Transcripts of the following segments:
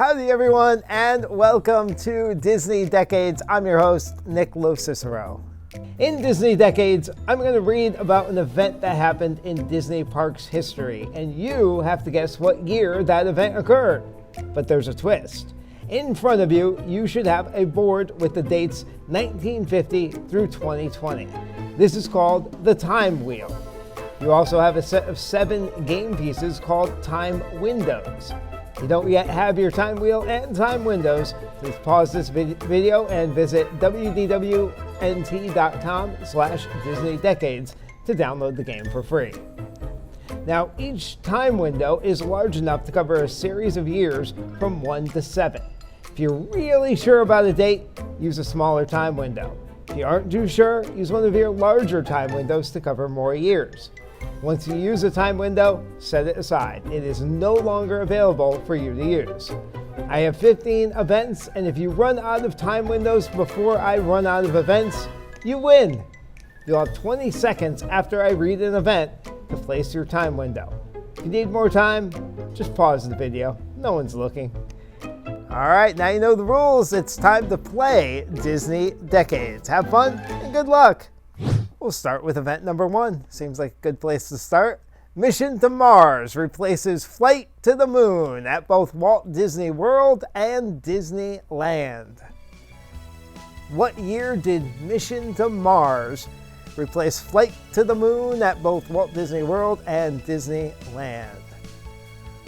Howdy everyone, and welcome to Disney Decades. I'm your host, Nick LoCicero. In Disney Decades, I'm going to read about an event that happened in Disney Parks history, and you have to guess what year that event occurred. But there's a twist. In front of you, you should have a board with the dates 1950 through 2020. This is called the Time Wheel. You also have a set of 7 game pieces called Time Windows. If you don't yet have your Time Wheel and Time Windows, please pause this video and visit www.nt.com/DisneyDecades to download the game for free. Now, each time window is large enough to cover a series of years from 1 to 7. If you're really sure about a date, use a smaller time window. If you aren't too sure, use one of your larger time windows to cover more years. Once you use a time window, set it aside. It is no longer available for you to use. I have 15 events, and if you run out of time windows before I run out of events, you win. You'll have 20 seconds after I read an event to place your time window. If you need more time, just pause the video. No one's looking. All right, now you know the rules. It's time to play Disney Decades. Have fun and good luck. We'll start with event number 1. Seems like a good place to start. Mission to Mars replaces Flight to the Moon at both Walt Disney World and Disneyland. What year did Mission to Mars replace Flight to the Moon at both Walt Disney World and Disneyland?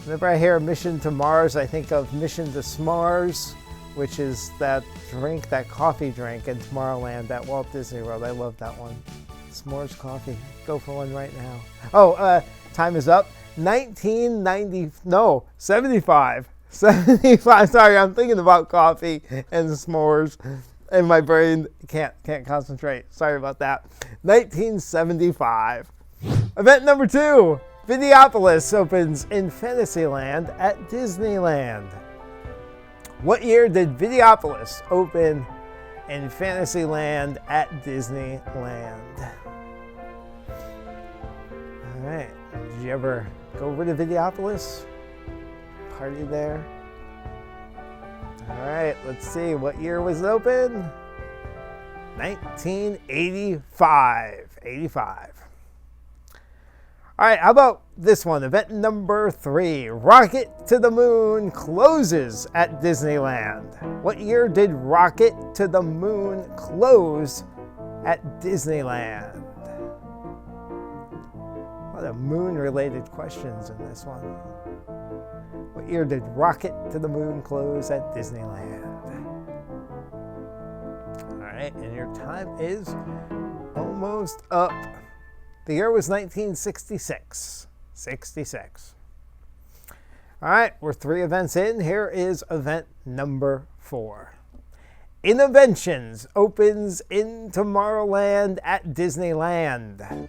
Whenever I hear Mission to Mars, I think of Mission to S'mores, which is that drink, that coffee drink in Tomorrowland at Walt Disney World. I love that one. S'mores coffee. Go for one right now. Oh, time is up. 75. 75. Sorry, I'm thinking about coffee and s'mores, and my brain can't concentrate. Sorry about that. 1975. Event number 2. Videopolis opens in Fantasyland at Disneyland. What year did Videopolis open in Fantasyland at Disneyland? All right. Did you ever go over to Videopolis? Party there? All right. Let's see. What year was it open? 1985. 85. All right, how about this one? Event number 3. Rocket to the Moon closes at Disneyland. What year did Rocket to the Moon close at Disneyland? A lot of moon-related questions in this one. What year did Rocket to the Moon close at Disneyland? All right, and your time is almost up. The year was 1966. 66. All right, we're 3 events in. Here is event number 4. Innoventions opens in Tomorrowland at Disneyland.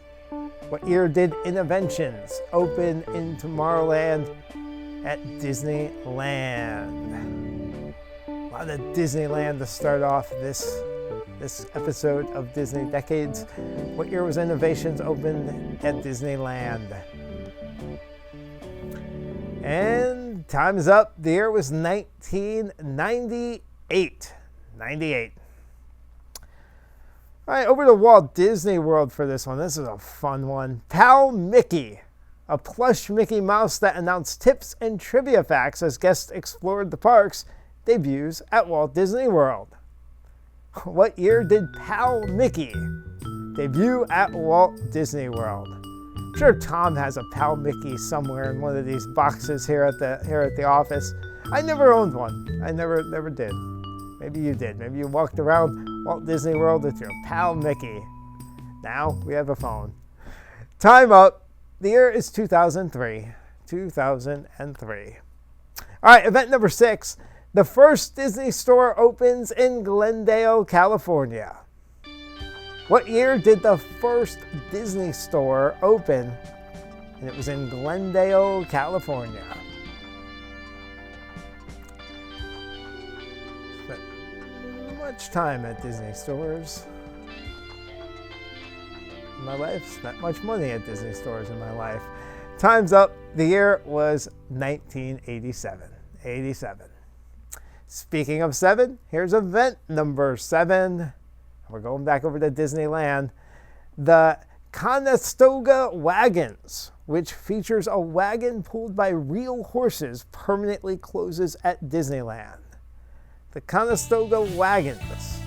What year did Innoventions open in Tomorrowland at Disneyland? A lot of Disneyland to start off this episode of Disney Decades. What year was Innovations opened at Disneyland? And time is up. The year was 1998. 98. All right, over to Walt Disney World for this one. This is a fun one. Pal Mickey, a plush Mickey Mouse that announced tips and trivia facts as guests explored the parks, debuts at Walt Disney World. What year did Pal Mickey debut at Walt Disney World? I'm sure Tom has a Pal Mickey somewhere in one of these boxes here at the office. I never owned one. I never did. Maybe you did. Maybe you walked around Walt Disney World with your Pal Mickey. Now we have a phone. Time up. The year is 2003. 2003. All right, event number 6. The first Disney store opens in Glendale, California. What year did the first Disney store open? And it was in Glendale, California. Spent much time at Disney stores in my life. Spent much money at Disney stores in my life. Time's up. The year was 1987. 87. Speaking of 7, here's event number 7. We're going back over to Disneyland. The Conestoga Wagons, which features a wagon pulled by real horses, permanently closes at Disneyland. The Conestoga Wagons.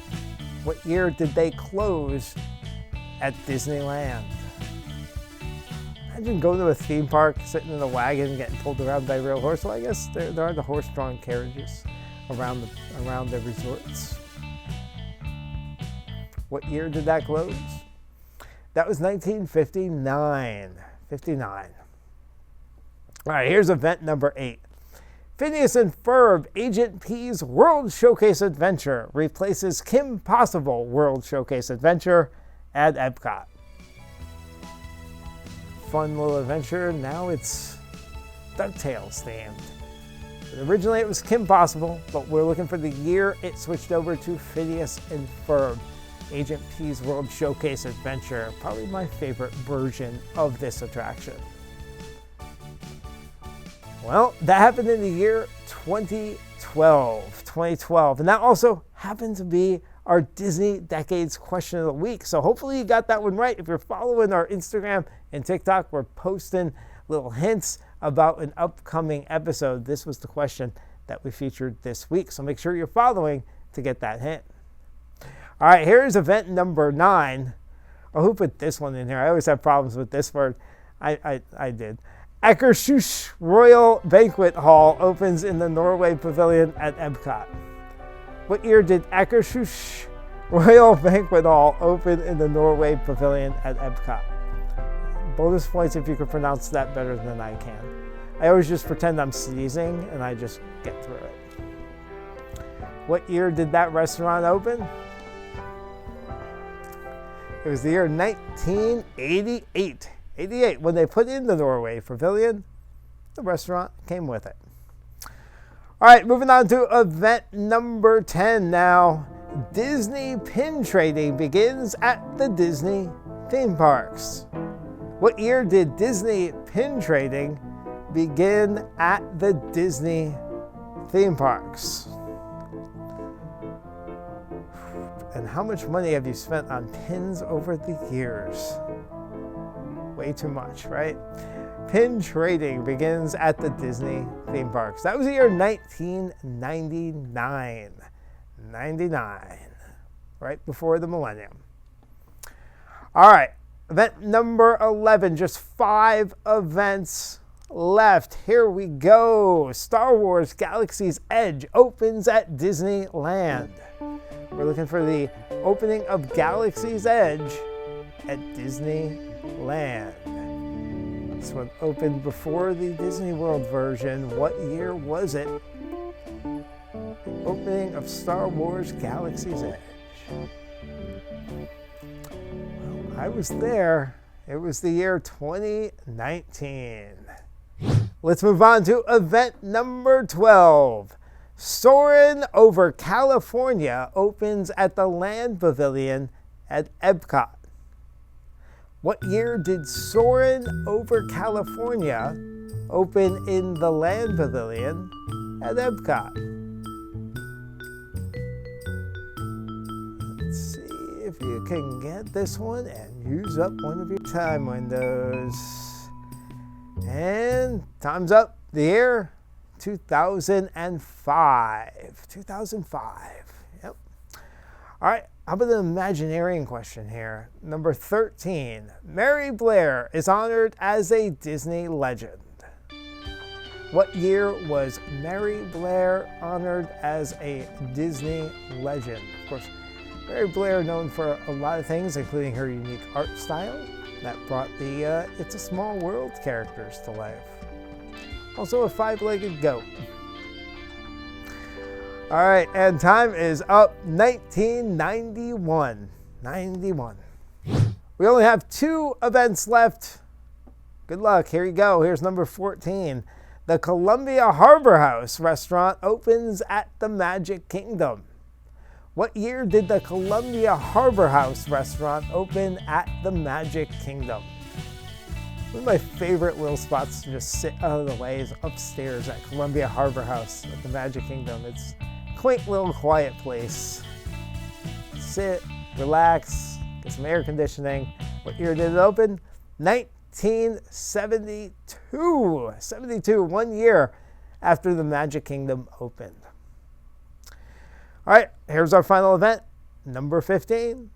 What year did they close at Disneyland? Imagine going to a theme park, sitting in a wagon, getting pulled around by a real horse. Well, I guess there are the horse-drawn carriages around the resorts. What year did that close? That was 1959. 59. All right, here's event number 8. Phineas and Ferb Agent P's World Showcase Adventure replaces Kim Possible World Showcase Adventure at Epcot. Fun little adventure. Now it's DuckTales themed. Originally it was Kim Possible, but we're looking for the year it switched over to Phineas and Ferb Agent P's World Showcase Adventure. Probably my favorite version of this attraction. Well, that happened in the year 2012. And that also happened to be our Disney Decades Question of the Week. So hopefully you got that one right. If you're following our Instagram and TikTok, we're posting little hints about an upcoming episode. This was the question that we featured this week. So make sure you're following to get that hint. All right, here's event number 9. Oh, who put this one in here? I always have problems with this word. I did. Akershus Royal Banquet Hall opens in the Norway Pavilion at Epcot. What year did Akershus Royal Banquet Hall open in the Norway Pavilion at Epcot? Bonus points if you could pronounce that better than I can. I always just pretend I'm sneezing and I just get through it. What year did that restaurant open? It was the year 1988. 88, when they put in the Norway Pavilion, the restaurant came with it. All right, moving on to event number 10 now. Disney pin trading begins at the Disney theme parks. What year did Disney pin trading begin at the Disney theme parks? And how much money have you spent on pins over the years? Way too much, right? Pin trading begins at the Disney theme parks. That was the year 1999. 99, right before the millennium. All right, event number 11, just 5 events left. Here we go. Star Wars Galaxy's Edge opens at Disneyland. We're looking for the opening of Galaxy's Edge at Disneyland. This one opened before the Disney World version. What year was it? The opening of Star Wars Galaxy's Edge. Well, I was there. It was the year 2019. Let's move on to event number 12. Soarin' over California opens at the Land Pavilion at Epcot. What year did Soarin' over California open in the Land Pavilion at Epcot? Let's see if you can get this one and use up one of your time windows. And time's up. The year 2005. 2005. Yep. All right. How about an Imagineering question here? Number 13. Mary Blair is honored as a Disney legend. What year was Mary Blair honored as a Disney legend? Of course, Mary Blair known for a lot of things, including her unique art style that brought the It's a Small World characters to life. Also a 5-legged goat. All right, and time is up. 1991. 91. We only have 2 events left. Good luck. Here you go. Here's number 14. The Columbia Harbor House restaurant opens at the Magic Kingdom. What year did the Columbia Harbor House restaurant open at the Magic Kingdom? One of my favorite little spots to just sit out of the way is upstairs at Columbia Harbor House at the Magic Kingdom. It's quaint little quiet place. Sit, relax, get some air conditioning. What year did it open? 1972. 72, 1 year after the Magic Kingdom opened. All right, here's our final event, number 15.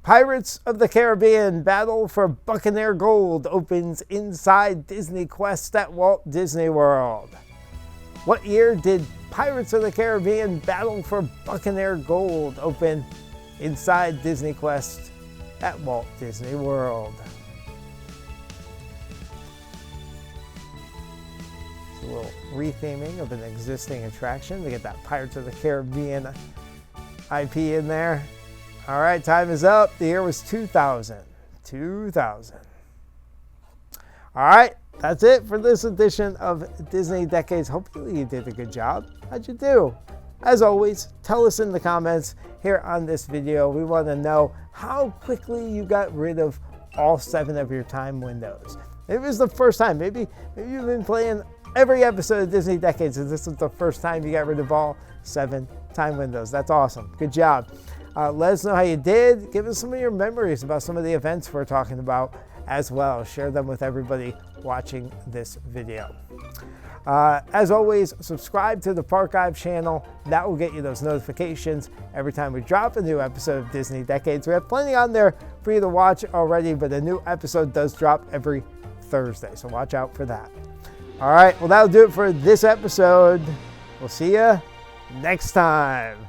Pirates of the Caribbean Battle for Buccaneer Gold opens inside Disney Quest at Walt Disney World. What year did Pirates of the Caribbean Battle for Buccaneer Gold open inside Disney Quest at Walt Disney World? It's a little retheming of an existing attraction to get that Pirates of the Caribbean IP in there. All right, time is up. The year was 2000. 2000. All right, that's it for this edition of Disney Decades. Hopefully you did a good job. How'd you do? As always, tell us in the comments here on this video. We want to know how quickly you got rid of all 7 of your time windows. Maybe it was the first time. Maybe you've been playing every episode of Disney Decades and this was the first time you got rid of all 7 time windows. That's awesome. Good job. Let us know how you did. Give us some of your memories about some of the events we're talking about as well. Share them with everybody watching this video. As always, subscribe to the Parchive channel. That will get you those notifications every time we drop a new episode of Disney Decades. We have plenty on there for you to watch already, but a new episode does drop every Thursday, so watch out for that. All right, well, that'll do it for this episode. We'll see you next time.